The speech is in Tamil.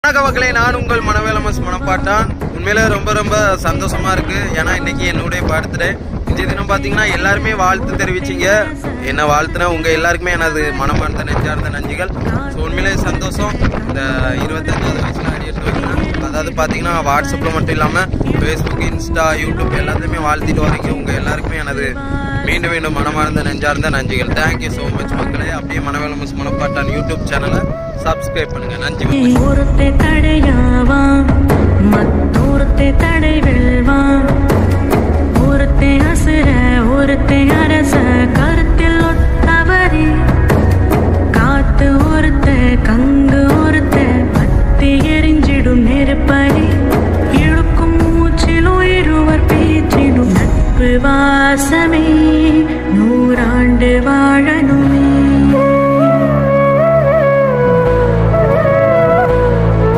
வணக்க மக்களே, நான் உங்கள் மனவேலமஸ் மனப்பாட்டான். உண்மையிலே ரொம்ப ரொம்ப சந்தோஷமா இருக்கு. ஏன்னா இன்னைக்கு என்னுடைய பர்த்டே. இந்த தினம் பார்த்தீங்கன்னா எல்லாருமே வாழ்த்து தெரிவிச்சிங்க. என்ன வாழ்த்துனா உங்கள் எல்லாருக்குமே எனது மனமார்ந்த நெஞ்சார்ந்த நன்றிகள். ஸோ உண்மையிலே சந்தோஷம். இந்த 25வது வயசில் அடியெடுத்து வைக்கிறேன். அதாவது பார்த்தீங்கன்னா வாட்ஸ்அப்பில் மட்டும் இல்லாமல் ஃபேஸ்புக், இன்ஸ்டா, யூடியூப் எல்லாத்தையுமே வாழ்த்திட்டு வரீங்க. உங்கள் எல்லாருக்குமே எனது மீண்டும் மீண்டும் மனமார்ந்த நெஞ்சார்ந்த நன்றிகள். தேங்க்யூ ஸோ மச் மக்களே. அப்படியே மனவேலமஸ் மனப்பாட்டான் யூடியூப் சேனலை சப்ஸ்கிரைப் பண்ணுங்க. நன்றி. ஒருத்தே தடையாவா மத்தொருத்தே தடை வெல்வா, ஒருத்தே அசுர ஒருத்தே அரச கருத்தில் ஒத்தவரே, காத்து ஒருத்த கங்கு ஒருத்த பத்தி எரிஞ்சிடும் நெருப்படி, இழுக்கும் மூச்சிலும் இருவர் பேச்சிடும் நட்பு வாசமே நூறாண்டு வாழ